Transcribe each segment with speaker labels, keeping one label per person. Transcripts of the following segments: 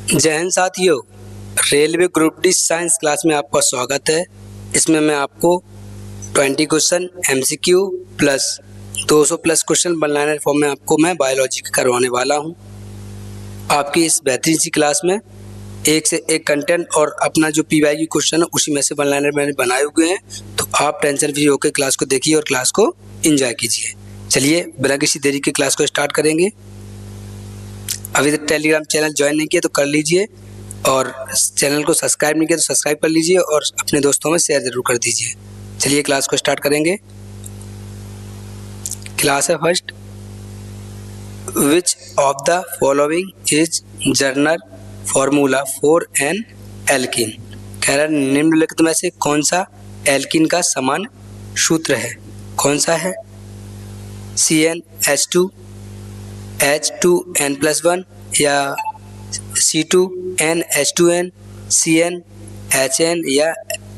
Speaker 1: जय हिंद साथियों, railway group D science class में आपका स्वागत है। इसमें मैं आपको 20 question MCQ plus 200 plus question one liner form में आपको मैं बायोलॉजी का करवाने वाला हूं। आपकी इस बेहतरीन सी क्लास में एक से एक कंटेंट और अपना जो पीवाईक्यू क्वेश्चन है उसी में से वन लाइनर मैंने बनाए हुए हैं, तो आप टेंशन फ्री होकर क्लास को देखिए और क्लास को एंजॉय कीजिए। चलिए बिना किसी देरी के क्लास को स्टार्ट करेंगे। अभी तक टेलीग्राम चैनल ज्वाइन नहीं किया तो कर लीजिए और चैनल को सब्सक्राइब नहीं किया तो सब्सक्राइब कर लीजिए और अपने दोस्तों में शेयर जरूर कर दीजिए। चलिए क्लास को स्टार्ट करेंगे। क्लास है first, which of the following is journal formula for an alkene. कह रहा है निम्नलिखित में से कौन सा एल्कीन का समान सूत्र है। कौन सा है? CnH2 H2n+1 या C2NH2n, CnHn या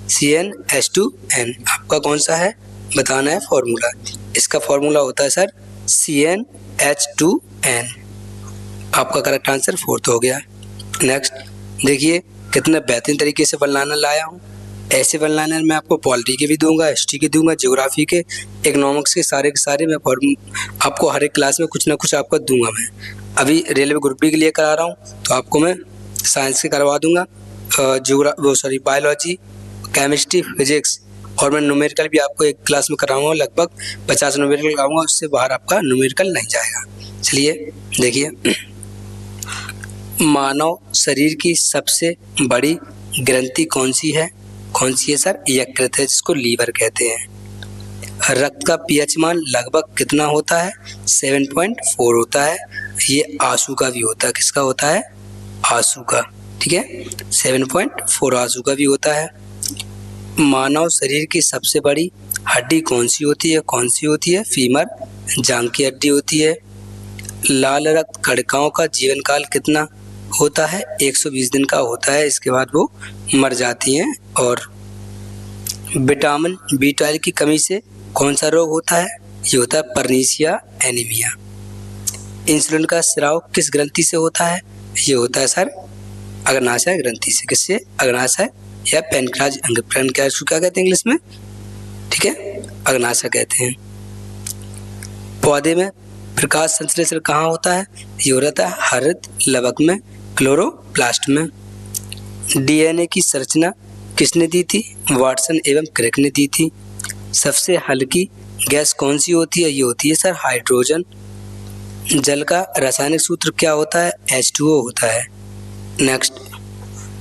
Speaker 1: CnH2n। आपका कौन सा है बताना है फॉर्मूला। इसका फॉर्मूला होता है सर CnH2n। आपका करेक्ट आंसर फोर्थ हो गया। नेक्स्ट देखिए कितने बेहतरीन तरीके से वन लाइनर लाया हूँ। ऐसे वन लाइनर मैं आपको पॉलिटी के भी दूंगा, हिस्ट्री के दूंगा, ज्योग्राफी के, इकोनॉमिक्स के सारे मैं आपको हर एक क्लास में कुछ ना कुछ आपको दूंगा। मैं अभी रेलवे ग्रुप डी के लिए करा रहा हूँ तो आपको मैं साइंस के करवा दूंगा, बायोलॉजी, केमिस्ट्री, फिजिक्स, और मैं न्यूमेरिकल भी आपको एक क्लास में कराऊंगा। लगभग 50 न्यूमेरिकल कराऊंगा, उससे बाहर आपका न्यूमेरिकल नहीं जाएगा। चलिए देखिए, मानव शरीर की सबसे बड़ी ग्रंथि कौन सी है? कौन सी है सर? यकृत है, जिसको लीवर कहते हैं। रक्त का पीएच मान लगभग कितना होता है? 7.4 होता है। ये आंसू का भी होता है। किसका होता है? आंसू का। ठीक है, 7.4 आंसू का भी होता है। मानव शरीर की सबसे बड़ी हड्डी कौन सी होती है? कौन सी होती है? फीमर, जांघ की हड्डी होती है। लाल रक्त कणिकाओं का जीवन काल कितना होता है? 120 दिन का होता है। इसके बाद वो मर जाती हैं। और विटामिन B12 की कमी से कौन सा रोग होता है? ये होता है पर्नीशिया एनीमिया। इंसुलिन का स्राव किस ग्रंथि से होता है? ये होता है सर अग्नाशय ग्रंथि से। किससे? अग्नाशय या पैनक्राज पैनक्राज को क्या कहते हैं इंग्लिश में? ठीक है, अग्नाशय कहते हैं। पौधे में प्रकाश संश्लेषण कहाँ होता है? ये होता है हरित लवक में, क्लोरोप्लास्ट में। DNA की संरचना किसने दी थी? वाटसन एवं क्रिक ने दी थी। सबसे हल्की गैस कौन सी होती है? ये होती है सर हाइड्रोजन। जल का रासायनिक सूत्र क्या होता है? H2O होता है। नेक्स्ट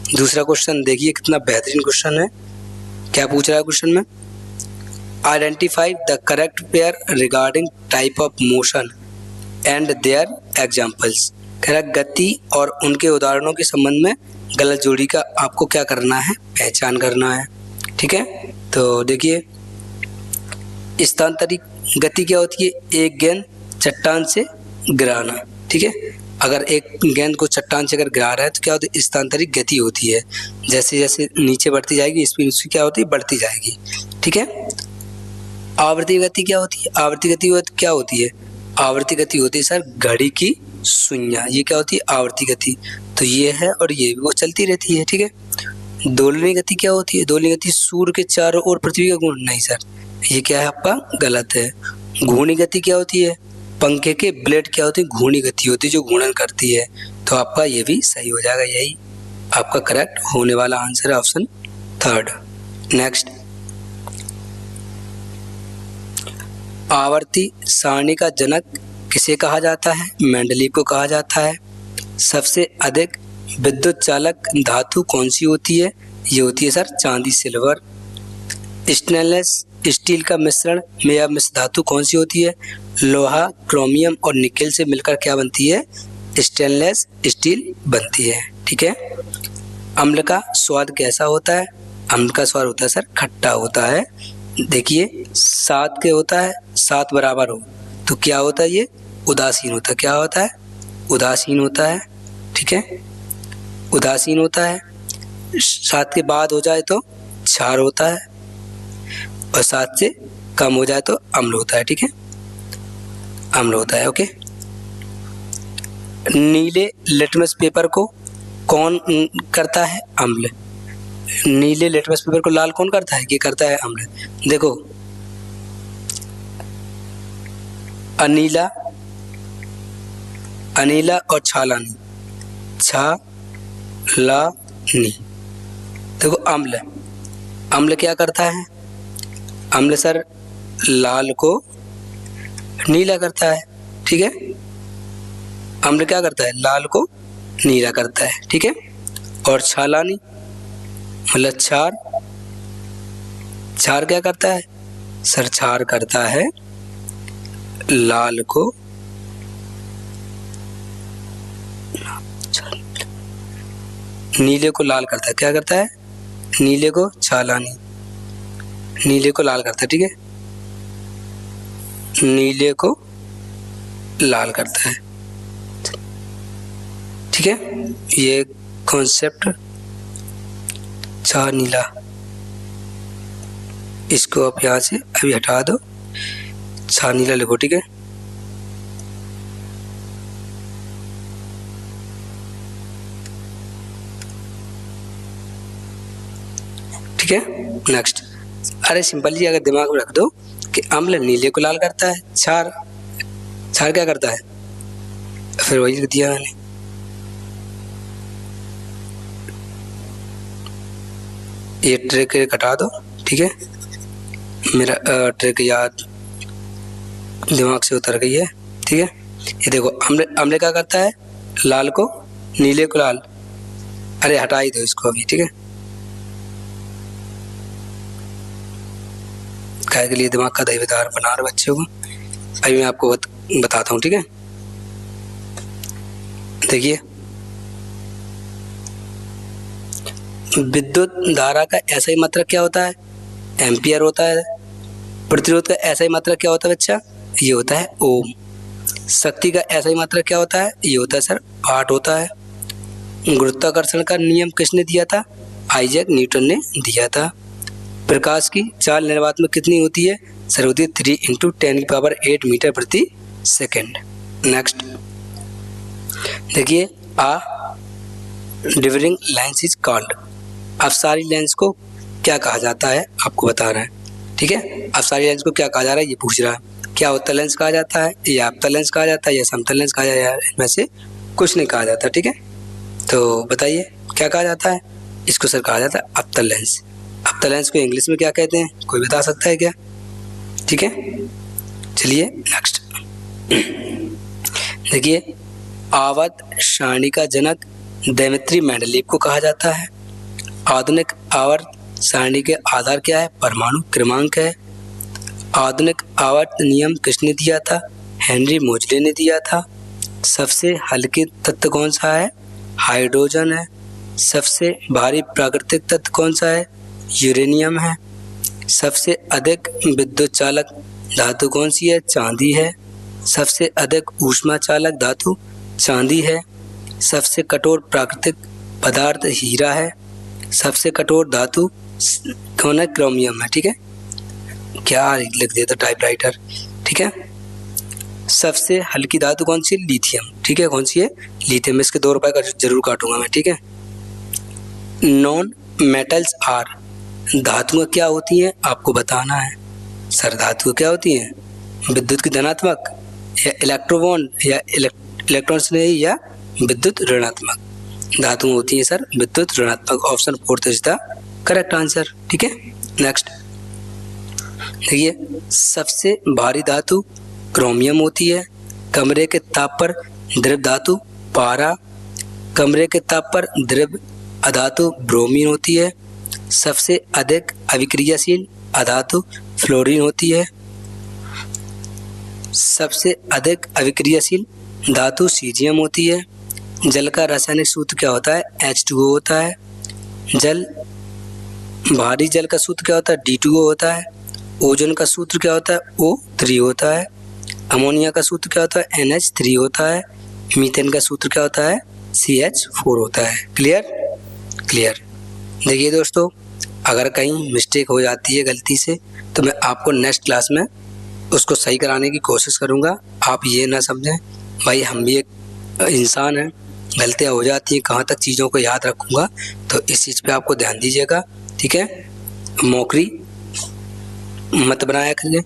Speaker 1: दूसरा क्वेश्चन देखिए, कितना बेहतरीन क्वेश्चन है। क्या पूछ रहा है क्वेश्चन में? Identify the correct pair regarding type of motion and there examples. कह रहा गति और उनके उदाहरणों के संबंध में गलत जोड़ी का आपको क्या करना है? पहचान करना है। ठीक है, तो देखिए स्थानांतरित गति क्या होती है? एक गेंद चट्टान से गिराना। ठीक है, अगर एक गेंद को चट्टान से अगर गिरा रहा है तो क्या होती है? स्थानांतरित गति होती है। जैसे जैसे नीचे बढ़ती जाएगी स्पीड उसकी क्या होती है? बढ़ती जाएगी। ठीक है, आवर्ती गति क्या होती है? आवर्ती गति क्या होती है? आवर्ती गति होती है सर घड़ी की सुइयां। ये क्या होती है? आवर्ती गति। तो ये है और ये वो चलती रहती है। ठीक है, दोलनी गति क्या होती है? दोलनी गति सूर्य के चारों ओर पृथ्वी का घूर्णन। नहीं सर, ये क्या है आपका? गलत है। घूर्णी गति क्या होती है? पंखे के ब्लेड क्या होती है? घूर्णी गति होती है, जो घूर्णन करती है। तो आपका ये भी सही हो जाएगा। यही आपका करेक्ट होने वाला आंसर है, ऑप्शन थर्ड। नेक्स्ट, आवर्ती सारणी का जनक किसे कहा जाता है? मेंडलीव को कहा जाता है। सबसे अधिक विद्युत चालक धातु कौन सी होती है? ये होती है सर चांदी, सिल्वर। स्टेनलेस स्टील का मिश्रण में या मिश्र धातु कौन सी होती है? लोहा, क्रोमियम और निकेल से मिलकर क्या बनती है? स्टेनलेस स्टील बनती है। ठीक है, अम्ल का स्वाद कैसा होता है? अम्ल का स्वाद होता है सर खट्टा होता है। देखिए 7 के होता है, 7 बराबर हो तो क्या होता है? ये उदासीन होता है। क्या होता है? उदासीन होता है। ठीक है, उदासीन होता है। 7 के बाद हो जाए तो क्षार होता है और 7 से कम हो जाए तो अम्ल होता है। ठीक है, अम्ल होता है। ओके, नीले लिटमस पेपर को कौन करता है? अम्ल। नीले लिटमस पेपर को लाल कौन करता है? ये करता है अम्ल। देखो, अनीला, अनीला और छालानी, छालानी। देखो अम्ल, अम्ल क्या करता है? अम्ल सर लाल को नीला करता है, ठीक है। अम्ल क्या करता है? लाल को नीला करता है, ठीक है। और छालानी मतलब क्षार, क्षार क्या करता है? सर क्षार करता है लाल को नीले को लाल करता है। क्या करता है? नीले को छालानी, नीले को लाल करता है, ठीक है। नीले को लाल करता है, ठीक है। ये कॉन्सेप्ट छा नीला, इसको आप यहाँ से अभी हटा दो, छा नीला लिखो, ठीक है। ठीक है, नेक्स्ट। अरे सिंपल जी, अगर दिमाग में रख दो कि अम्ल नीले को लाल करता है, क्षार, क्षार क्या करता है? फिर वही लिख दिया मैंने। ये ट्रिक हटा दो, ठीक है। मेरा ट्रिक याद दिमाग से उतर गई है, ठीक है। ये देखो, अम्ल, अम्ल क्या करता है? लाल को नीले को लाल, अरे हटा ही दो इसको अभी, ठीक है। काय के लिए दिमाग का दावेदार बना रहे बच्चों को। अभी मैं आपको बताता हूँ, ठीक है। देखिए, विद्युत धारा का ऐसा ही मात्रक क्या होता है? एम्पियर होता है। प्रतिरोध का ऐसा ही मात्रक क्या होता है बच्चा? ये होता है ओम। शक्ति का ऐसा ही मात्रक क्या होता है? ये होता है सर वाट होता है। गुरुत्वाकर्षण का नियम किसने दिया था? आइजैक न्यूटन ने दिया था। प्रकाश की चाल निर्वात में कितनी होती है? सर होती है 3 × 10⁸ मीटर प्रति सेकेंड। नेक्स्ट देखिए, आ डिवरिंग लेंस इज कॉल्ड। अपसारी लेंस को क्या कहा जाता है? आपको बता रहा है, ठीक है। अपसारी लेंस को क्या कहा जा रहा है ये पूछ रहा है। क्या उत्तल लेंस कहा जाता है, या अवतल लेंस कहा जाता है, या समतल लेंस कहा जाता है? इनमें से कुछ नहीं कहा जाता, ठीक है। तो बताइए क्या कहा जाता है? इसको सर कहा जाता है अवतल लेंस। अवतल लेंस को इंग्लिश में क्या कहते हैं? कोई बता सकता है क्या? ठीक है, चलिए नेक्स्ट देखिए, आवर्त सारणी का जनक दिमित्री मेंडलीव को कहा जाता है। आधुनिक आवर्त सारणी के आधार क्या है? परमाणु क्रमांक है। आधुनिक आवर्त नियम किसने दिया था? हेनरी मोजले ने दिया था। सबसे हल्के तत्व कौन सा है? हाइड्रोजन है। सबसे भारी प्राकृतिक तत्व कौन सा है? यूरेनियम है। सबसे अधिक विद्युत चालक धातु कौन सी है? चांदी है। सबसे अधिक ऊष्मा चालक धातु चांदी है। सबसे कठोर प्राकृतिक पदार्थ हीरा है। सबसे कठोर धातु कौन है? क्रोमियम है, ठीक है। क्या लिख देता टाइपराइटर, ठीक है। सबसे हल्की धातु कौन सी है? लिथियम, ठीक है। कौन सी है? लिथियम। इसके 2 रुपए का जरूर काटूंगा मैं, ठीक है। नॉन मेटल्स आर, धातुएं क्या होती हैं? आपको बताना है। सर धातुएं क्या होती हैं? विद्युत की धनात्मक, या इलेक्ट्रोबॉन्ड, या इलेक्ट्रॉन स्नेही, या विद्युत ऋणात्मक। धातुएं होती हैं सर विद्युत ऋणात्मक। Option 4 is the correct answer, ठीक है। नेक्स्ट देखिए, सबसे भारी धातु क्रोमियम होती है। कमरे के ताप पर द्रव धातु पारा, कमरे के ताप पर द्रव अधातु ब्रोमीन होती है। सबसे अधिक अभिक्रियाशील अधातु फ्लोरीन होती है। सबसे अधिक अभिक्रियाशील धातु सीजियम होती है। जल का रासायनिक सूत्र क्या होता है? H2O होता है। जल भारी जल का सूत्र क्या होता है? D2O होता है। ओजोन का सूत्र क्या होता है? O3 होता है। अमोनिया का सूत्र क्या होता है? NH3 होता है। मीथेन का सूत्र क्या होता है? CH4 होता है। क्लियर? क्लियर। देखिए दोस्तों, अगर कहीं मिस्टेक हो जाती है गलती से, तो मैं आपको नेक्स्ट क्लास में उसको सही कराने की कोशिश करूँगा। आप ये ना समझें भाई, हम भी एक इंसान हैं, गलतियाँ हो जाती हैं, कहाँ तक चीज़ों को याद रखूँगा, तो इस चीज़ पे आपको ध्यान दीजिएगा, ठीक है। मौखरी मत बनाया करिए,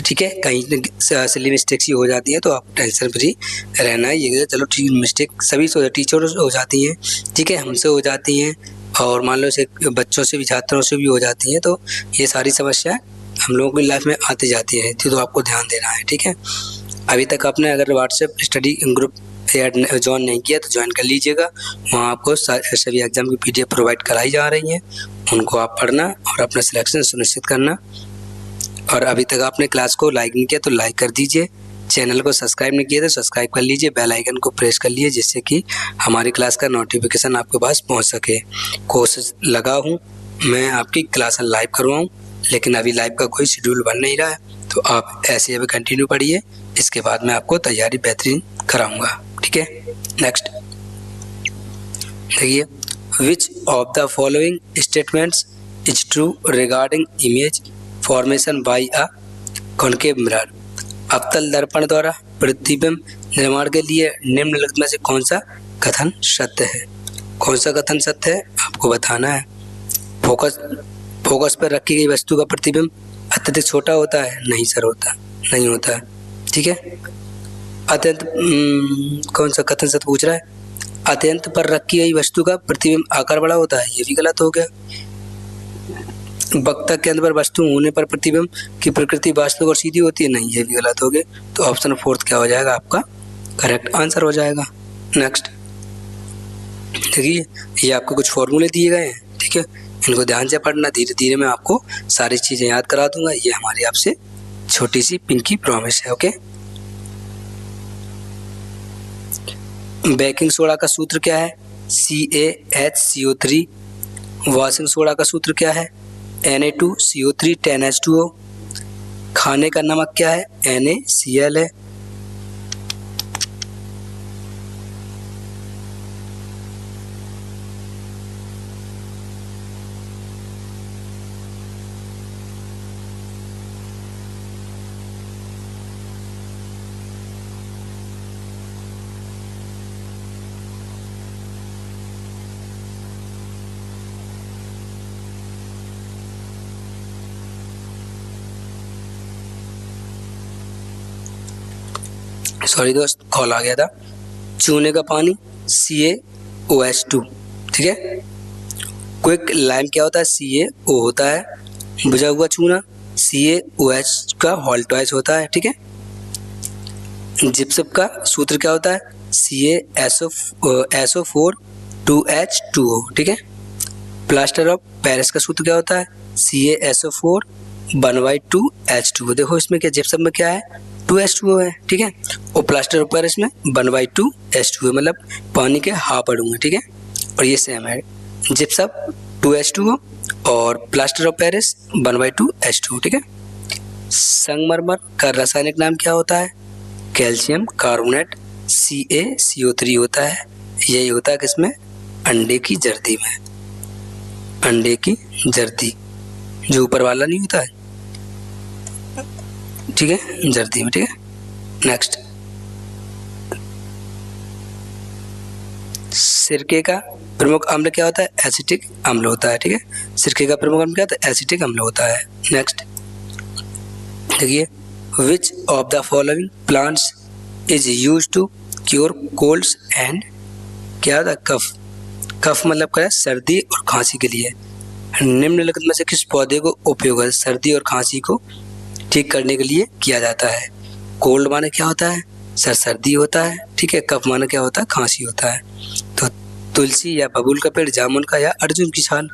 Speaker 1: ठीक है। कहीं सिली मिस्टेक्स ही हो जाती है तो आप टेंशन फ्री रहना है। ये चलो ठीक, मिस्टेक सभी से टीचरों से हो जाती हैं, ठीक है, हमसे हो जाती हैं, और मान लो से बच्चों से भी, छात्रों से भी हो जाती हैं। तो ये सारी समस्याएं हम लोगों की लाइफ में आती जाती रहती है, तो आपको ध्यान देना है, ठीक है। अभी तक आपने अगर व्हाट्सएप स्टडी ग्रुप ज्वाइन नहीं किया तो ज्वाइन कर लीजिएगा। वहाँ आपको सभी एग्जाम की PDF प्रोवाइड कराई जा रही हैं, उनको आप पढ़ना और अपना सिलेक्शन सुनिश्चित करना। और अभी तक आपने क्लास को लाइक नहीं किया तो लाइक कर दीजिए, चैनल को सब्सक्राइब नहीं किया तो सब्सक्राइब कर लीजिए, बेल आइकन को प्रेस कर लीजिए, जिससे कि हमारी क्लास का नोटिफिकेशन आपके पास पहुंच सके। कोशिश लगा हूं मैं आपकी क्लास लाइव करवाऊं, लेकिन अभी लाइव का कोई शेड्यूल बन नहीं रहा है, तो आप ऐसे अभी कंटिन्यू पढ़िए, इसके बाद मैं आपको तैयारी बेहतरीन कराऊँगा, ठीक है। नेक्स्ट देखिए, which of the following statements is true regarding image formation by a concave mirror. अवतल दर्पण द्वारा प्रतिबिंब निर्माण के लिए निम्नलिखित में से कौन सा कथन सत्य है? कौन सा कथन सत्य है आपको बताना है। फोकस पर रखी गई वस्तु का प्रतिबिंब अत्यधिक छोटा होता है? नहीं सर, नहीं होता है, ठीक है। अत्यंत कौन सा कथन सत्य पूछ रहा है? अत्यंत पर रखी गई वस्तु का प्रतिबिंब आकार बड़ा होता है, ये भी गलत हो गया। वक्ता के अंदर वस्तु होने पर प्रतिबिंब की प्रकृति वास्तविक और सीधी होती है, नहीं, ये भी गलत हो गया। तो ऑप्शन 4 क्या हो जाएगा आपका करेक्ट आंसर हो जाएगा। नेक्स्ट देखिए, ये आपको कुछ फॉर्मूले दिए गए हैं, ठीक है, इनको ध्यान से पढ़ना, धीरे धीरे मैं आपको सारी चीजें याद करा दूंगा। ये हमारी आपसे छोटी सी पिंकी प्रॉमिस है, ओके। बेकिंग सोडा का सूत्र क्या है? CaHCO3। वॉशिंग सोडा का सूत्र क्या है? Na2CO3 10H2O। खाने का नमक क्या है? NaCl है। सॉरी दोस्त, कॉल आ गया था। चूने का पानी CaOH2, ठीक है। क्विक लाइम क्या होता है? CaO होता है। बुझा हुआ चूना CaOH का होल ट्वाइस होता है, ठीक है। जिप्सम का सूत्र क्या होता है? CaSO4 2H2O, ठीक है। प्लास्टर ऑफ पेरिस का सूत्र क्या होता है? CaSO4 1/2H2O। देखो इसमें क्या, जिप्सम में क्या है? 2H2O है, ठीक है। और प्लास्टर ऑफ पेरिस में 1/2H2O, मतलब पानी के हाफ अणु है, ठीक है। और ये सेम है, जिप्सम 2H2O और प्लास्टर ऑफ पेरिस 1/2H2O, ठीक है। संगमरमर का रासायनिक नाम क्या होता है? कैल्शियम कार्बोनेट CaCO3 होता है। यही होता है किसमें? अंडे की जर्दी में। अंडे की जर्दी, जो ऊपर वाला नहीं होता है, ठीक है, जर्दी में, ठीक है। नेक्स्ट, सिरके का प्रमुख अम्ल क्या होता है? एसिटिक अम्ल होता है, ठीक है। सिरके का प्रमुख अम्ल क्या होता है? एसिटिक अम्ल होता है। नेक्स्ट देखिए, which of the following plants is use to cure colds and क्या होता है? कफ। कफ मतलब क्या है? सर्दी और खांसी के लिए। निम्नलिखित में से किस पौधे को उपयोग है सर्दी और खांसी को ठीक करने के लिए किया जाता है? कोल्ड माने क्या होता है? सर सर्दी होता है, ठीक है। कफ माने क्या होता है? खांसी होता है। तो तुलसी या बबूल का पेड़, जामुन का, या अर्जुन की छाल।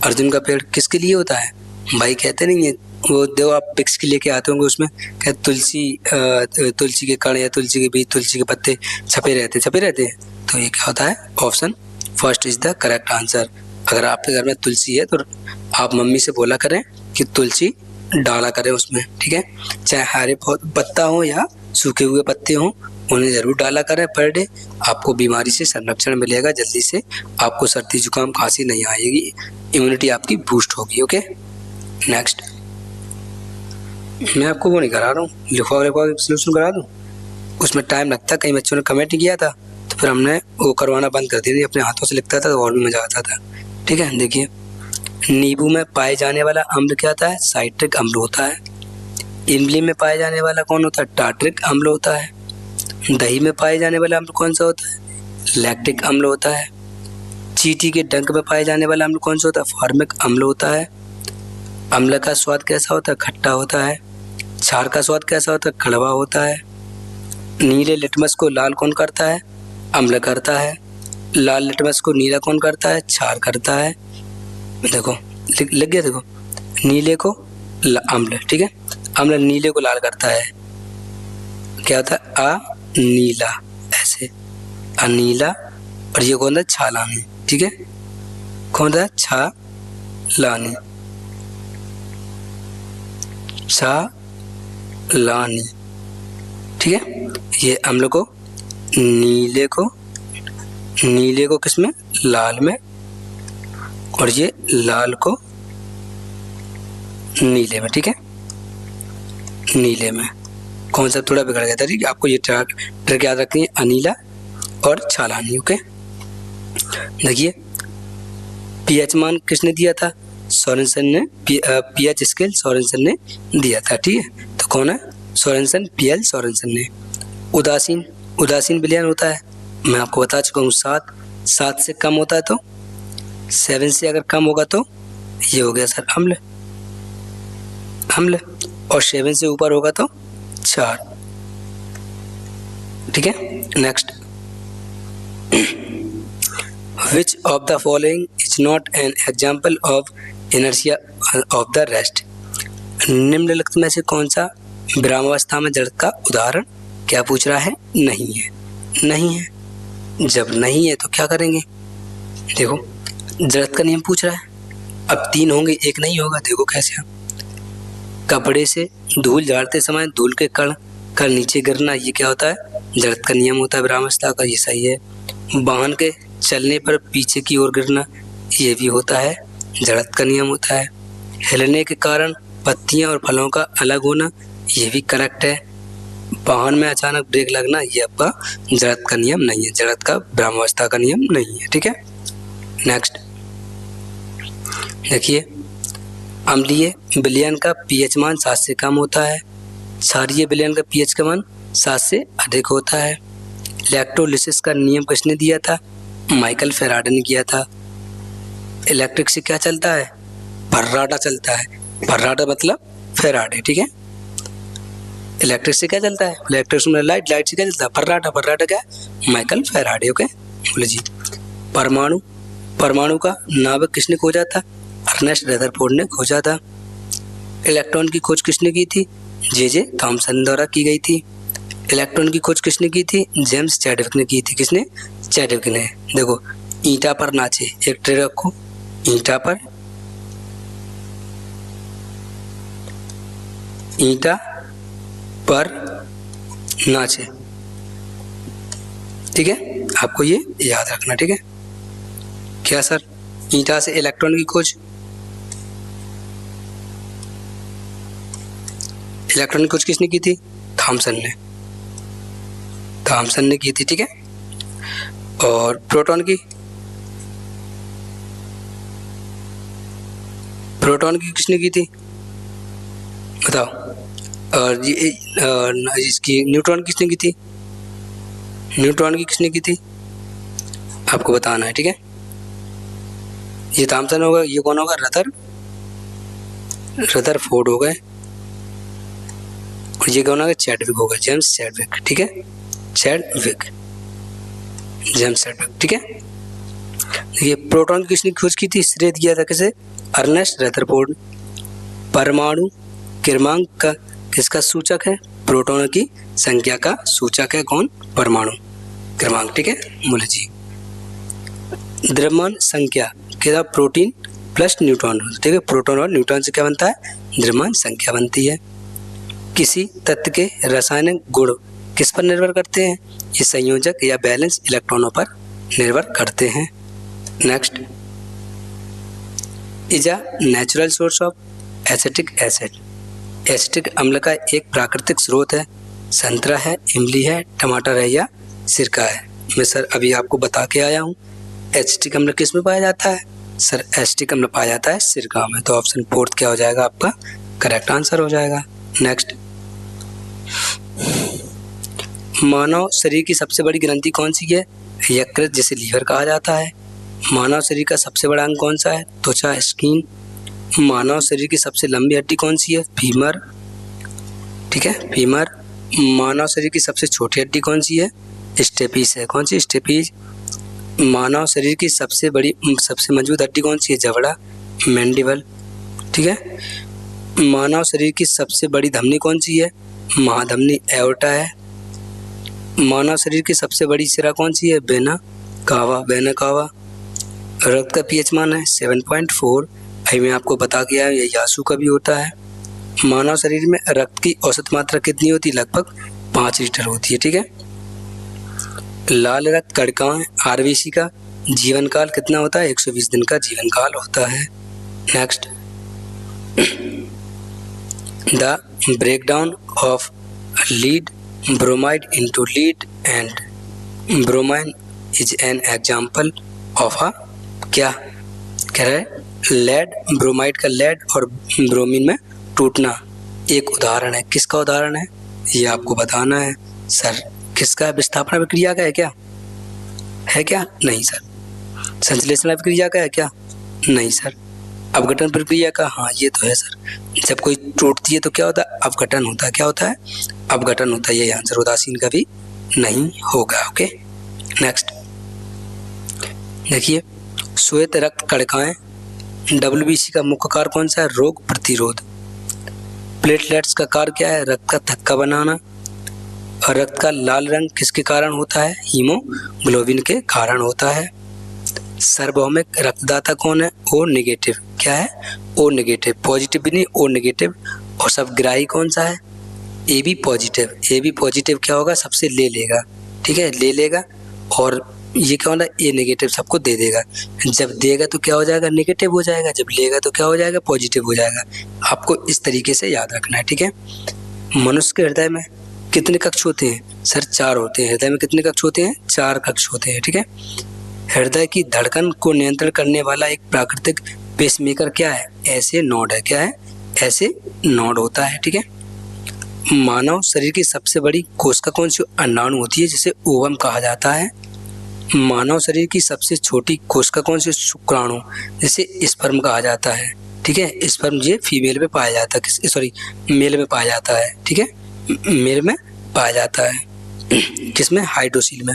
Speaker 1: अर्जुन का पेड़ किसके लिए होता है भाई? कहते नहीं है वो, देखो आप पिक्स के लेके आते होंगे, उसमें कहते तुलसी के कण या तुलसी के बीज, तुलसी के पत्ते छपे रहते हैं। तो ये क्या होता है? Option first is the correct answer. अगर आपके घर में तुलसी है तो आप मम्मी से बोला करें कि तुलसी डाला करें उसमें, ठीक है। चाहे हरे पत्ता हो या सूखे हुए पत्ते हों, उन्हें जरूर डाला करें पर डे। आपको बीमारी से संरक्षण मिलेगा, जल्दी से आपको सर्दी जुकाम खांसी नहीं आएगी, इम्यूनिटी आपकी बूस्ट होगी, ओके। नेक्स्ट, मैं आपको वो नहीं करा रहा हूँ, लिखवा सोल्यूशन करा दूँ, उसमें टाइम लगता है। कई बच्चों ने कमेंट किया था तो फिर हमने वो करवाना बंद कर दिया, अपने हाथों से लिखता था तो और भी मज़ा आता था। ठीक है, देखिए नींबू में पाए जाने वाला अम्ल क्या होता है? साइट्रिक अम्ल होता है। इमली में पाए जाने वाला कौन होता है? टार्ट्रिक अम्ल होता है। दही में पाए जाने वाला अम्ल कौन सा होता है? लैक्टिक अम्ल होता है। चींटी के डंक में पाए जाने वाला अम्ल कौन सा होता है? फॉर्मिक अम्ल होता है। अम्ल का स्वाद कैसा होता है? खट्टा होता है। क्षार का स्वाद कैसा होता है? कड़वा होता है। नीले लिटमस को लाल कौन करता है? अम्ल करता है। लाल लिटमस को नीला कौन करता है? क्षार करता है। देखो लिख गया, देखो नीले को अम्ल, ठीक है, अम्ल नीले को लाल करता है, क्या होता है? अनीला, ऐसे अनीला। और ये कौन था? छालानी, ठीक है, कौन था? छालानी, छालानी, ठीक है। ये अम्ल को नीले को किसमें? लाल में, और ये लाल को नीले में, ठीक है, नीले में। कॉन्सेप्ट थोड़ा बिगड़ गया था, ठीक है, आपको ये ट्रिक याद रखनी है, अनीला और छालानी। ओके, देखिए पीएच मान किसने दिया था? सोरेनसन ने। पीएच स्केल सोरेनसन ने दिया था, ठीक है, तो कौन है? सोरेनसन, पीएल सोरेनसन ने। उदासीन विलयन होता है, मैं आपको बता चुका हूँ, 7 से कम होता है तो 7 से अगर कम होगा तो ये हो गया सर अम्ल, और 7 से ऊपर होगा तो क्षार, ठीक है। Next, which of the following is not an example of inertia of the rest? निम्नलिखित में से कौन सा विरामावस्था में जड़त्व का उदाहरण? क्या पूछ रहा है? नहीं है। जब नहीं है तो क्या करेंगे? देखो जड़त्व का नियम पूछ रहा है, अब 3 होंगे, एक नहीं होगा। देखो कैसे, कपड़े से धूल झाड़ते समय धूल के कण नीचे गिरना, ये क्या होता है? जड़त्व का नियम होता है विरामावस्था का, ये सही है। वाहन के चलने पर पीछे की ओर गिरना, ये भी होता है, जड़त्व का नियम होता है। हिलने के कारण पत्तियां और फलों का अलग होना, ये भी करेक्ट है। वाहन में अचानक ब्रेक लगना, ये आपका जड़त्व का नियम नहीं है, जड़त्व का विरामावस्था का नियम नहीं है, ठीक है। नेक्स्ट देखिए, अम्लीय विलयन का पीएच मान 7 से कम होता है, क्षारीय विलयन का पीएच का मान 7 से अधिक होता है। इलेक्ट्रोलिसिस का नियम किसने दिया था? माइकल फेराडे ने किया था। इलेक्ट्रिक से क्या चलता है? फर्राटा चलता है, फर्राटा मतलब फेराडे, ठीक है। इलेक्ट्रिक से क्या चलता है? इलेक्ट्रिक में लाइट से क्या चलता है? फर्राटा क्या? Michael Faraday. ओके, बोले जी। परमाणु का नाभिक किसने खोजा था? अर्नेस्ट रदरफोर्ड ने खोजा था। इलेक्ट्रॉन की खोज किसने की थी? जे थॉमसन द्वारा की गई थी। इलेक्ट्रॉन की खोज किसने की थी? जेम्स चैडविक ने की थी। किसने? चैडविक ने। देखो ईंटा पर नाचे, एक ट्रे रखो, ईंटा पर नाचे, ठीक है, आपको ये याद रखना, ठीक है। क्या सर? ईंटा से इलेक्ट्रॉन की खोज, इलेक्ट्रॉन की खोज किसने की थी? थॉमसन ने की थी, ठीक है। और प्रोटॉन की किसने की थी? बताओ। और इसकी न्यूट्रॉन किसने की थी? आपको बताना है, ठीक है। ये थॉमसन होगा, ये कौन होगा? रदरफोर्ड हो गए, और ये कौन होगा? चैडविक होगा, जेम्स चैडविक, ठीक है, जेम्स चैडविक, ठीक है। ये प्रोटॉन की किसने खोज की थी? श्रेय दिया था किसे? Ernest Rutherford. परमाणु क्रमांक का किसका सूचक है? प्रोटॉन की संख्या का सूचक है कौन? परमाणु क्रमांक, ठीक है, बोले जी। द्रव्यमान संख्या क्या? प्रोटीन प्लस न्यूट्रॉन, ठीक है, प्रोटॉन और न्यूट्रॉन से क्या बनता है? द्रव्यमान संख्या बनती है। किसी तत्व के रासायनिक गुण किस पर निर्भर करते हैं? ये संयोजक या बैलेंस इलेक्ट्रॉनों पर निर्भर करते हैं। Next, is a natural source of acetic acid. Acetic अम्ल का एक प्राकृतिक स्रोत है। संतरा है, इमली है, टमाटर है या सिरका है? मैं सर अभी आपको बता के आया हूँ। एसिटिक अम्ल किस में पाया जाता है? सर एसिटिक अम्ल पाया जाता है सिरका में। तो ऑप्शन 4 क्या हो जाएगा आपका? करेक्ट आंसर हो जाएगा। नेक्स्ट, मानव शरीर की सबसे बड़ी ग्रंथि कौन सी है? यकृत, जिसे लीवर कहा जाता है। मानव शरीर का सबसे बड़ा अंग कौन सा है? त्वचा, स्किन। मानव शरीर की सबसे लंबी हड्डी कौन सी है? फीमर, ठीक है, फीमर। मानव शरीर की सबसे छोटी हड्डी कौन सी है? स्टेपीज है। कौन सी? स्टेपीज। मानव शरीर की सबसे मजबूत हड्डी कौन सी है? जबड़ा, मैंडिबल, ठीक है। मानव शरीर की सबसे बड़ी धमनी कौन सी है? महाधमनी, एओर्टा है। मानव शरीर की सबसे बड़ी सिरा कौन सी है? Vena cava, vena cava. रक्त का पीएच मान है 7.4। अभी मैं आपको बता के आया, ये यासू का भी होता है। मानव शरीर में रक्त की औसत मात्रा कितनी होती है? लगभग 5 लीटर होती है, ठीक है। लाल रक्त कणिकाएं आरबीसी का जीवन काल कितना होता है? 120 दिन का जीवन काल होता है। Next, the breakdown of lead bromide into lead and bromine is an example of a क्या कह रहा है? लेड, ब्रोमाइड का लेड और ब्रोमीन में टूटना एक उदाहरण है। किसका उदाहरण है? ये आपको बताना है। सर किसका? विस्थापन प्रक्रिया का है क्या? है क्या? नहीं सर। संश्लेषण प्रक्रिया का है क्या? नहीं सर। अपघटन प्रक्रिया का? हाँ ये तो है सर। जब कोई टूटती है तो क्या होता है? अपघटन होता है। क्या होता है? अपघटन होता है। यही आंसर उदासीन का भी नहीं होगा। ओके, नेक्स्ट देखिए, श्वेत रक्त कणिकाएं WBC का मुख्य कार्य कौन सा है? रोग प्रतिरोध। प्लेटलेट्स का कार्य क्या है? रक्त का थक्का बनाना। और रक्त का लाल रंग किसके कारण होता है? हीमोग्लोबिन के कारण होता है। सार्वभौमिक रक्तदाता कौन है? O negative. क्या है? O negative. पॉजिटिव भी नहीं, ओ नेगेटिव। और सब ग्राही कौन सा है? AB positive. AB पॉजिटिव क्या होगा? सबसे ले लेगा, ठीक है, ले लेगा। और ये क्या होगा? ए नेगेटिव सबको दे देगा। जब देगा तो क्या हो जाएगा? नेगेटिव हो जाएगा। जब लेगा तो क्या हो जाएगा? पॉजिटिव हो जाएगा। आपको इस तरीके से याद रखना है, ठीक है। मनुष्य के हृदय में कितने कक्ष होते हैं? सर 4 होते हैं। हृदय में कितने कक्ष होते हैं? 4 कक्ष होते हैं, ठीक है। हृदय की धड़कन को नियंत्रण करने वाला एक प्राकृतिक पेसमेकर क्या है? ऐसे नोड है। क्या है? ऐसे नोड होता है, ठीक है। मानव शरीर की सबसे बड़ी कोशिका कौन सी अंडाणु होती है, जिसे ओवम कहा जाता है। मानव शरीर की सबसे छोटी कोशिका कौन सी? शुक्राणु, जिसे स्पर्म कहा जाता है, ठीक है। स्पर्म ये फीमेल में पाया जाता है, सॉरी मेल में पाया जाता है, ठीक है, मेल में पाया जाता है। किसमें? हाइड्रोसील में।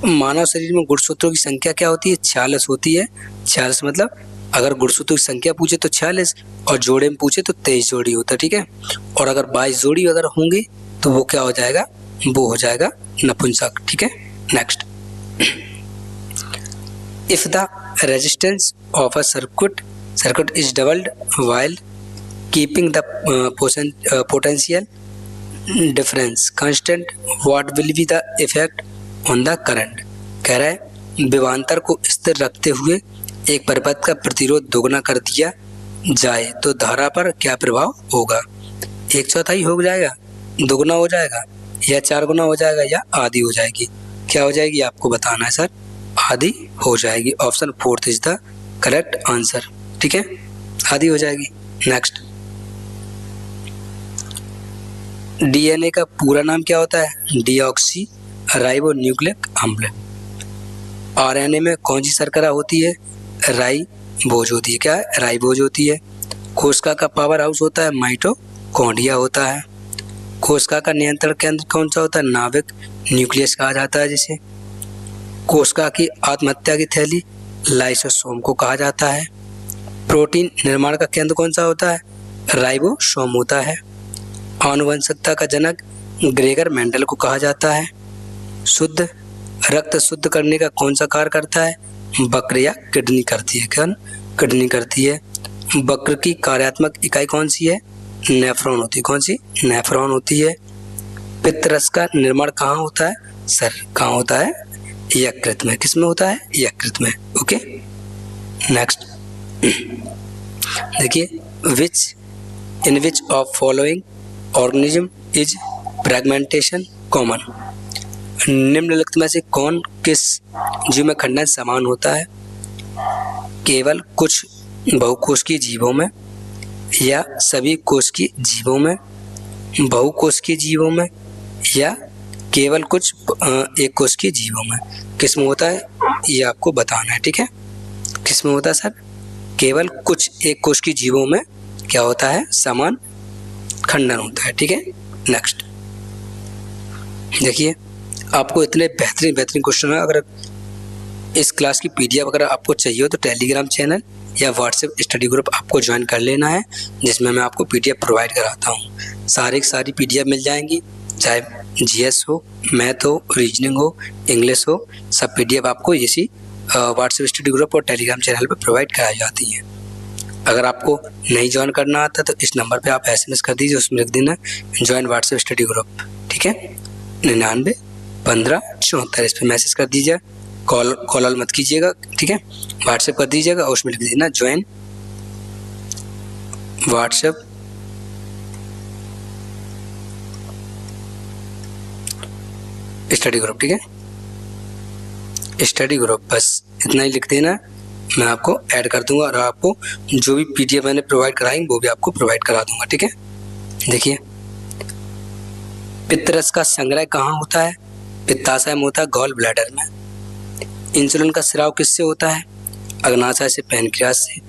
Speaker 1: मानव शरीर में गुणसूत्रों की संख्या क्या होती है? 46 होती है। 46 मतलब अगर गुणसूत्रों की संख्या पूछे तो 46 और जोड़े में पूछे तो 23 जोड़ी होता है, ठीक है। और अगर 22 जोड़ी अगर होंगे तो वो क्या हो जाएगा? वो हो जाएगा नपुंसक, ठीक है। Next, if the resistance of a circuit is doubled while keeping the potential difference constant, what will be the effect on the current? कह रहा है विभवांतर को स्थिर रखते हुए एक परिपथ का प्रतिरोध दोगुना कर दिया जाए तो धारा पर क्या प्रभाव होगा? 1/4 हो जाएगा, दोगुना हो जाएगा, या 4 गुना हो जाएगा, या आधी हो जाएगी? क्या हो जाएगी आपको बताना है सर। आधी हो जाएगी। Option 4 is the correct answer, ठीक है, आधी हो जाएगी। नेक्स्ट, DNA का पूरा नाम क्या होता है? डीऑक्सी राइबोन्यूक्लिक अम्ल। RNA में कौन सी शर्करा होती है? राइबोज होती है। क्या है? राइबोज होती है। कोशिका का पावर हाउस होता है माइटोकॉन्ड्रिया होता है। कोशिका का नियंत्रण केंद्र कौन सा होता है? नाभिक, न्यूक्लियस कहा जाता है जिसे। कोशिका की आत्महत्या की थैली लाइसोसोम को कहा जाता है। प्रोटीन निर्माण का केंद्र कौन सा होता है? राइबोसोम होता है। आनुवंशिकता का जनक ग्रेगर मेंडल को कहा जाता है। शुद्ध रक्त शुद्ध करने का कौन सा कार्य करता है? वक्र या किडनी करती है। क्या? किडनी करती है। वक्र की कार्यात्मक इकाई कौन सी है? नेफ्रॉन होती है। कौन सी? नेफ्रॉन होती है। पित्तरस का निर्माण कहाँ होता है? सर कहाँ होता है? यकृत में। किस में होता है? यकृत में। ओके, नेक्स्ट देखिए, in which of following organism is fragmentation common? निम्नलिखित में से कौन किस जीव में खंडन समान होता है? केवल कुछ बहुकोशिकीय जीवों में, या सभी कोशिकीय जीवों में, बहुकोशिकीय जीवों में, या केवल कुछ एक कोशिकीय जीवों में? किस में होता है ये आपको बताना है, ठीक है। किस में होता है सर? केवल कुछ एक कोशिकीय जीवों में क्या होता है? समान खंडन होता है, ठीक है। नेक्स्ट देखिए, आपको इतने बेहतरीन क्वेश्चन है। अगर इस क्लास की पीडीएफ अगर आपको चाहिए हो तो टेलीग्राम चैनल या व्हाट्सएप स्टडी ग्रुप आपको ज्वाइन कर लेना है, जिसमें मैं आपको पीडीएफ प्रोवाइड कराता हूँ। सारी पीडीएफ मिल जाएंगी, चाहे जीएस हो, मैथ हो, रीजनिंग हो, इंग्लिश हो, सब पीडीएफ आपको इसी व्हाट्सएप स्टडी ग्रुप और टेलीग्राम चैनल पर प्रोवाइड कराई जाती है। अगर आपको नहीं ज्वाइन करना आता तो इस नंबर पे आप एसएमएस कर दीजिए, उसमें लिख देना ज्वाइन व्हाट्सएप स्टडी ग्रुप, ठीक है। 991574 इस पर मैसेज कर दीजिए, कॉल मत कीजिएगा, ठीक है। व्हाट्सएप कर दीजिएगा और उसमें लिख देना ज्वाइन व्हाट्सएप स्टडी ग्रुप, ठीक है। स्टडी ग्रुप बस इतना ही लिख देना, मैं आपको ऐड कर दूंगा और आपको जो भी पीडीएफ मैंने प्रोवाइड कराई वो भी आपको प्रोवाइड करा दूंगा, ठीक है। देखिए, पित्तरस का संग्रह कहाँ होता है? पित्ताशय में होता है, गॉल ब्लैडर में। इंसुलिन का स्राव किससे होता है? अग्नाशय से, पैनक्रियास से।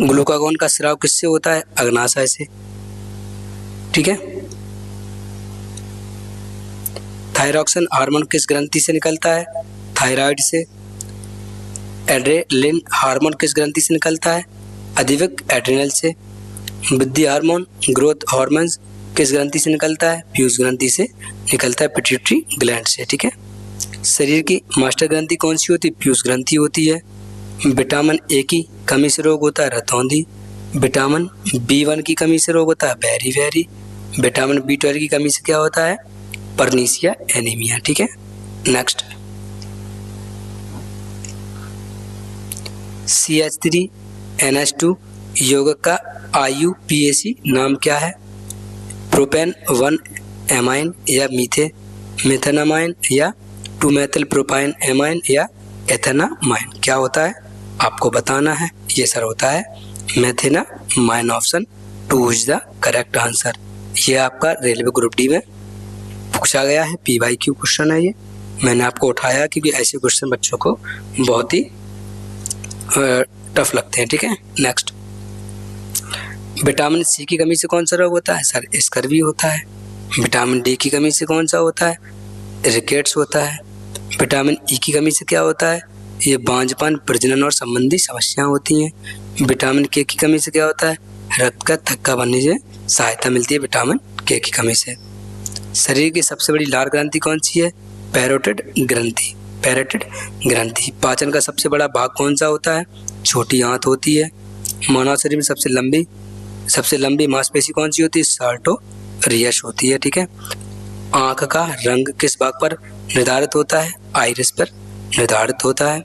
Speaker 1: ग्लूकागॉन का स्राव किससे होता है? अग्नाशय से, ठीक है। थायरॉक्सिन हार्मोन किस ग्रंथि से निकलता है? थायराइड से। एड्रेनलिन हार्मोन किस ग्रंथि से निकलता है? अधिविक एड्रिनल से। वृद्धि हार्मोन, ग्रोथ हार्मोन्स किस ग्रंथि से निकलता है? पीयूष ग्रंथि से निकलता है, पिट्यूटरी ग्लैंड से, ठीक है। शरीर की मास्टर ग्रंथि कौन सी होती है? पीयूष ग्रंथि होती है। विटामिन ए की कमी से रोग होता है रतौंधी। विटामिन B1 की कमी से रोग होता है बेरी। विटामिन B12 की कमी से क्या होता है? परनीसिया एनीमिया, ठीक है। नेक्स्ट, CH3NH2 यौगिक का IUPAC नाम क्या है? प्रोपेन 1 एमाइन, या मेथेनामाइन, या 2 मेथिल प्रोपाइन एमाइन, या एथेनामाइन? क्या होता है आपको बताना है। ये सर होता है methenamine. Option 2 is the correct answer. ये आपका रेलवे ग्रुप डी में पूछा गया है, PYQ क्वेश्चन है। ये मैंने आपको उठाया क्योंकि ऐसे क्वेश्चन बच्चों को बहुत ही टफ लगते हैं, ठीक है। नेक्स्ट, विटामिन C की कमी से कौन सा रोग होता है? सर स्कर्वी होता है। विटामिन D की कमी से कौन सा होता है? रिकेट्स होता है। विटामिन E की कमी से क्या होता है? ये बांझपन, प्रजनन और संबंधी समस्याएं होती हैं। विटामिन K की कमी से क्या होता है? रक्त का थक्का बनने से सहायता मिलती है विटामिन K की कमी से। शरीर की सबसे बड़ी लार ग्रंथि कौन सी है? पैरोटिड ग्रंथि। पाचन का सबसे बड़ा भाग कौन सा होता है? छोटी आंत होती है। मानव शरीर में सबसे लंबी मांसपेशी कौन सी होती है? सार्टोरियस होती है, ठीक है। आंख का रंग किस भाग पर निर्धारित होता है? आइरिस पर निर्धारित होता है।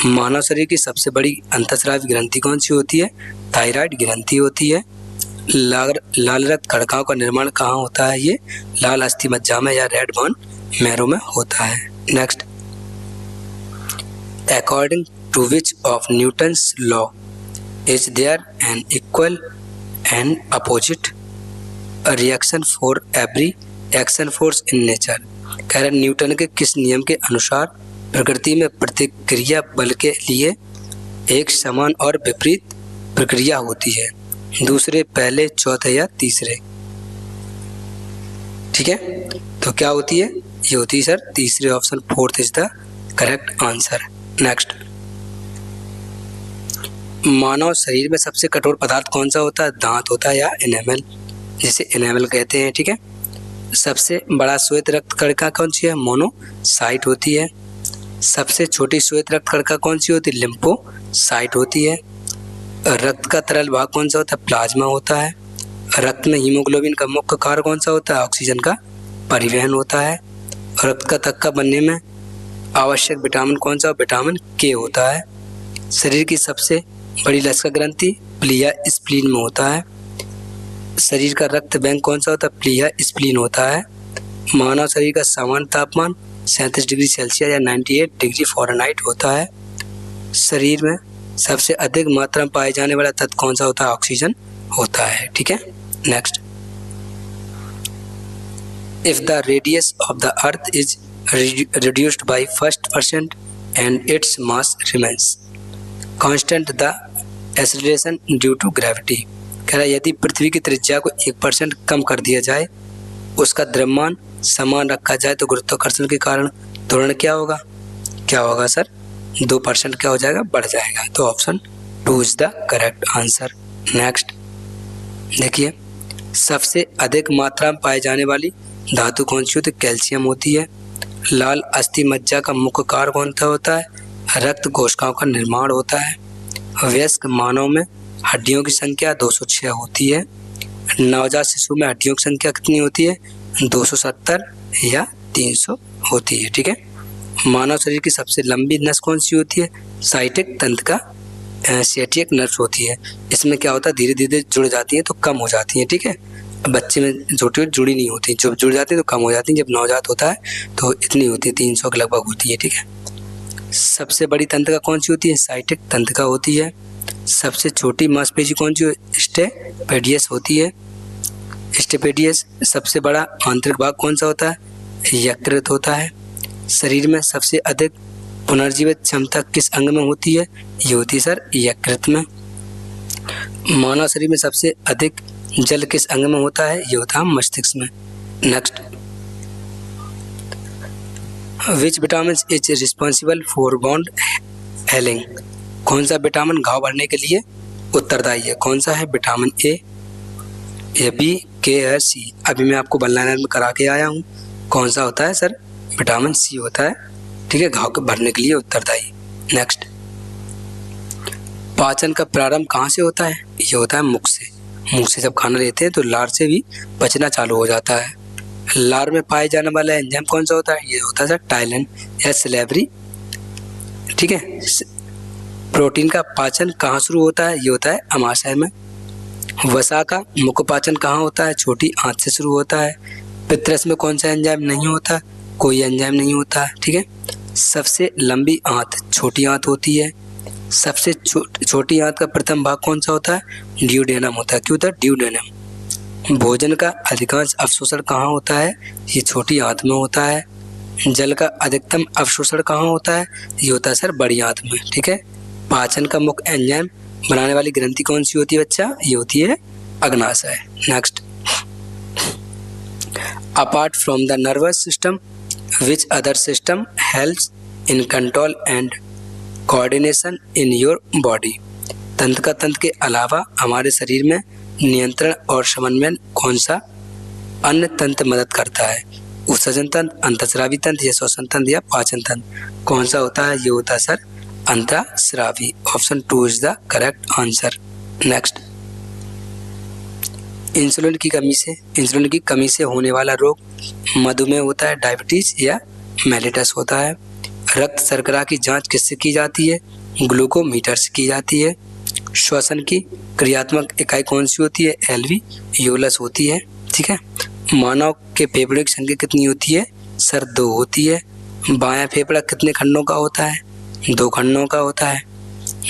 Speaker 1: मानव शरीर की सबसे बड़ी अंतःस्रावी ग्रंथि कौन सी होती है? थायराइड ग्रंथि होती है। लाल रक्त कणिकाओं का निर्माण कहाँ होता है? ये लाल अस्थि मज्जा में या रेड बोन मैरो में होता है। Next, according to which of Newton's law is there an equal and opposite reaction for every action force in nature? कह रहे न्यूटन के किस नियम के अनुसार प्रकृति में प्रतिक्रिया बल के लिए एक समान और विपरीत प्रक्रिया होती है? दूसरे, पहले, चौथे या तीसरे? ठीक है, तो क्या होती है? ये होती है सर तीसरे। Option 4 is the correct answer. Next, मानव शरीर में सबसे कठोर पदार्थ कौन सा होता है? दांत होता है या एनेमल, जिसे एनेमल कहते हैं, ठीक है। सबसे बड़ा श्वेत रक्त कणिका कौन सी है? मोनोसाइट होती है। सबसे छोटी श्वेत रक्त कणिका कौन सी होती है? लिम्फोसाइट होती है। रक्त का तरल भाग कौन सा होता है? प्लाज्मा होता है। रक्त में हीमोग्लोबिन का मुख्य कार्य कौन सा होता है? ऑक्सीजन का परिवहन होता है। रक्त का थक्का बनने में आवश्यक विटामिन कौन सा? विटामिन K होता है। शरीर की सबसे बड़ी लसिका ग्रंथि प्लिया स्प्लीन में होता है। शरीर का रक्त बैंक कौन सा होता है? प्लिया स्प्लीन होता है। मानव शरीर का सामान्य तापमान 37 डिग्री सेल्सियस या 98 डिग्री फ़ारेनहाइट होता है। शरीर में सबसे अधिक मात्रा में पाए जाने वाला तत्व कौन सा होता है? ऑक्सीजन होता है। ठीक है, next. If the radius of the earth is reduced by 1% and its mass remains constant the acceleration due to gravity। कह रहा है यदि पृथ्वी की त्रिज्या को 1% कम कर दिया जाए, उसका द्रव्यमान समान रखा जाए तो गुरुत्वाकर्षण के कारण त्वरण क्या होगा? क्या होगा सर? 2% क्या हो जाएगा? बढ़ जाएगा। तो option 2 is the correct answer. Next देखिए, सबसे अधिक मात्रा में पाए जाने वाली धातु कौन सी होती है? कैल्शियम होती है। लाल अस्थि मज्जा का मुख्य कार्य कौन सा होता है? रक्त कोशिकाओं का निर्माण होता है। वयस्क मानव में हड्डियों की संख्या 206 होती है। नवजात शिशु में हड्डियों की संख्या कितनी होती है? 270 या 300 होती है। ठीक है, मानव शरीर की सबसे लंबी नस कौन सी होती है? साइटिक तंत्र का सियाटिक नर्व होती है। इसमें क्या होता है? धीरे धीरे जुड़ जाती है तो कम हो जाती है। ठीक है, बच्चे में छोटी जुड़ी नहीं होती, जब जुड़ जाती है तो कम हो जाती है। जब नवजात होता है तो इतनी होती है, 300 के लगभग होती है। ठीक है, सबसे बड़ी तंत्रिका कौन सी होती है? साइटिक तंत्रिका होती है। सबसे छोटी मांसपेशी कौन सी? स्टेपेडियस होती है। स्टेपेडियस। सबसे बड़ा आंतरिक भाग कौन सा होता है? यकृत होता है। शरीर में सबसे अधिक पुनर्जीवित क्षमता किस अंग में होती है? ये होती है सर यकृत में। मानव शरीर में सबसे अधिक जल किस अंग में होता है? ये होता है मस्तिष्क में। Next, which vitamin is responsible for wound hailing? कौन सा विटामिन घाव भरने के लिए उत्तरदायी है? कौन सा है? विटामिन ए, बी, के या सी? अभी मैं आपको बल्लाइनर में करा के आया हूँ। कौन सा होता है सर? विटामिन सी होता है। ठीक है, घाव भरने के लिए उत्तरदायी। नेक्स्ट, पाचन का प्रारंभ कहाँ से होता है? ये होता है मुख से। मुंह से जब खाना लेते हैं तो लार से भी पचना चालू हो जाता है। लार में पाए जाने वाला एंजाइम कौन सा होता है? ये होता है सर टाइलिन या सिलेवरी। ठीक है, प्रोटीन का पाचन कहाँ शुरू होता है? ये होता है अमाशय में। वसा का मुख्य पाचन कहाँ होता है? छोटी आंत से शुरू होता है। पित्तरस में कौन सा एंजाइम नहीं होता? कोई एंजाइम नहीं होता। ठीक है, सबसे लंबी आंत छोटी आंत होती है। सबसे छोटी आंत का प्रथम भाग कौन सा होता है? ड्यूडेनम होता है। क्यों होता है? ड्यूडेनम। भोजन का अधिकांश अवशोषण कहाँ होता है? ये छोटी आंत में होता है। जल का अधिकतम अवशोषण कहाँ होता है? ये होता है सर बड़ी आंत में। ठीक है, पाचन का मुख्य एंजाइम बनाने वाली ग्रंथि कौन सी होती है बच्चा? ये होती है अग्नाशय। Next, apart from the nervous system which other system helps in control and coordination in your body? तंत्र का तंत्र के अलावा हमारे शरीर में नियंत्रण और समन्वय कौन सा अन्य तंत्र मदद करता है? उत्सर्जन तंत्र, अंतःस्रावी तंत्र या श्वसन तंत्र या पाचन तंत्र? कौन सा होता है? ये होता है सर अंतःस्रावी। Option 2 is the correct answer. Next, insulin की कमी से होने वाला रोग मधुमेह होता है, डायबिटीज या मेलिटस होता है। रक्त शर्करा की जांच किससे की जाती है? ग्लूकोमीटर से की जाती है। श्वसन की क्रियात्मक इकाई कौन सी होती है? एल्वियोलस होती है। ठीक है, मानव के फेफड़े की संख्या कितनी होती है? सर 2 होती है। बायां फेफड़ा कितने खंडों का होता है? 2 खंडों का होता है।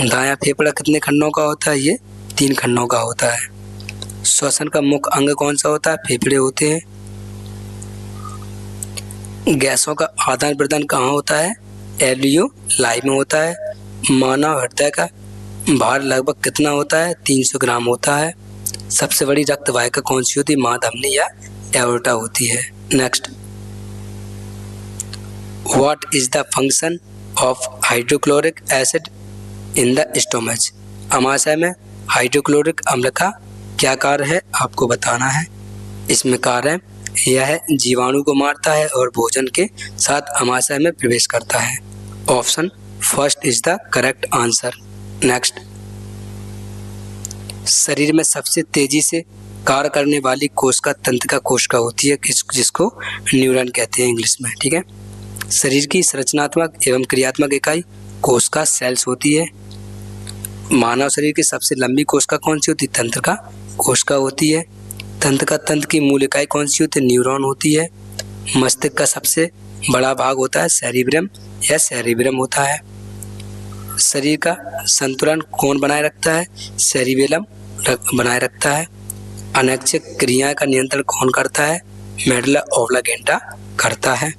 Speaker 1: दायां फेफड़ा कितने खंडों का होता है? ये 3 खंडों का होता है। श्वसन का मुख्य अंग कौन सा होता है? फेफड़े होते हैं। गैसों का आदान प्रदान कहाँ होता है? एल्वियोलाई में होता है। मानव हृदय का भार लगभग कितना होता है? 300 ग्राम होता है। सबसे बड़ी रक्त वाहिका कौन सी होती है? महाधमनी या एओर्टा होती है। Next, what is the function of hydrochloric acid in the stomach? अमाशय में हाइड्रोक्लोरिक अम्ल का क्या कार्य है? आपको बताना है। इसमें कार्य है यह जीवाणु को मारता है और भोजन के साथ अमाशय में प्रवेश करता है। Option first is the correct answer. Next, शरीर में सबसे तेजी से कार्य करने वाली कोशिका तंत्रिका कोशिका होती है, जिसको न्यूरॉन कहते हैं इंग्लिश में। ठीक है, शरीर की संरचनात्मक एवं क्रियात्मक इकाई कोशिका सेल्स होती है। मानव शरीर की सबसे लंबी कोशिका कौन सी होती है? तंत्रिका कोशिका होती है। तंत्रिका तंत्र की मूल इकाई कौन सी होती है? न्यूरॉन होती है। मस्तिष्क का सबसे बड़ा भाग होता है सेरिब्रम या सेरिब्रम होता है। शरीर का संतुलन कौन बनाए रखता है? सेरिबेलम बनाए रखता है। अनैच्छिक क्रियाएं का नियंत्रण कौन करता है? मेडुला ऑब्लांगेटा करता है।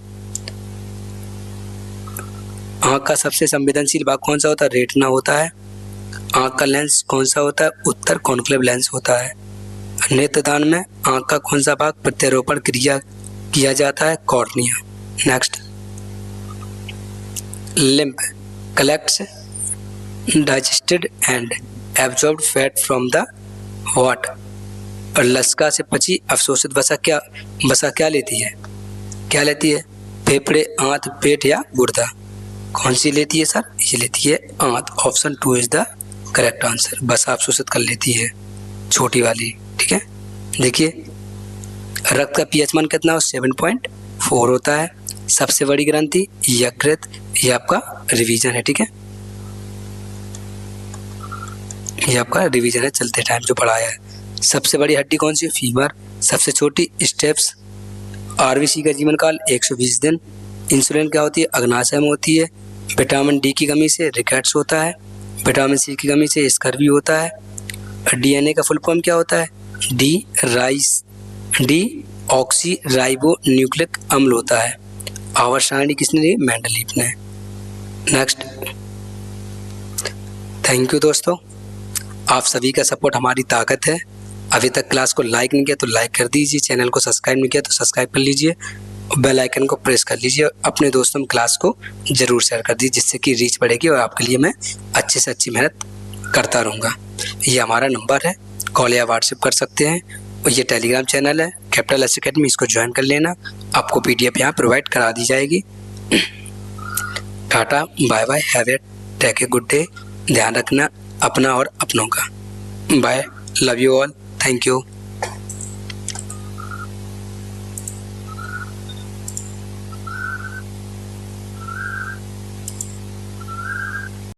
Speaker 1: आंख का सबसे संवेदनशील भाग कौन सा होता है? रेटिना होता है। आंख का लेंस कौन सा होता है? उत्तर कॉन्क्लेव लेंस होता है। नेत्रदान में आंख का कौन सा भाग प्रत्यारोपण क्रिया किया जाता है? Cornea. Next, lymph collects digested and absorbed fat from the what? और लसिका से पची अवशोषित वसा क्या लेती है? क्या लेती है? फेफड़े, आंत, पेट या गुर्दा? कौन सी लेती है सर? ये लेती है आंत। Option 2 is the correct answer. वसा अवशोषित कर लेती है, छोटी वाली। ठीक है, देखिए रक्त का पीएच मान कितना हो? 7.4 होता है। सबसे बड़ी ग्रंथि यकृत, ये आपका रिवीजन है। ठीक है, ये आपका रिवीजन है चलते टाइम जो पढ़ाया है। सबसे बड़ी हड्डी कौन सी? फीमर। सबसे छोटी स्टेप्स। आरबीसी का जीवन काल 120 दिन। इंसुलिन क्या होती है? अग्नाशय में होती है। विटामिन डी की कमी से रिकेट्स होता है। विटामिन सी की कमी से स्कर्वी होता है। डीएनए का फुल फॉर्म क्या होता है? डी ऑक्सी राइबो न्यूक्लिक अम्ल होता है। आवर्त सारणी किसने दी? मेंडलीफ ने। नेक्स्ट, थैंक यू दोस्तों, आप सभी का सपोर्ट हमारी ताकत है। अभी तक क्लास को लाइक नहीं किया तो लाइक कर दीजिए, चैनल को सब्सक्राइब नहीं किया तो सब्सक्राइब कर लीजिए, बेल आइकन को प्रेस कर लीजिए और अपने दोस्तों में क्लास को जरूर शेयर कर दीजिए, जिससे कि रीच बढ़ेगी और आपके लिए मैं अच्छे से अच्छी मेहनत करता रहूँगा। ये हमारा नंबर है, कॉल या व्हाट्सएप कर सकते हैं। और ये टेलीग्राम चैनल है कैपिटल एस अकेडमी, इसको ज्वाइन कर लेना। आपको PDF यहाँ प्रोवाइड करा दी जाएगी। Tata, bye bye, have a take a good day. ध्यान रखना अपना और अपनों का। Bye, love you all, thank you.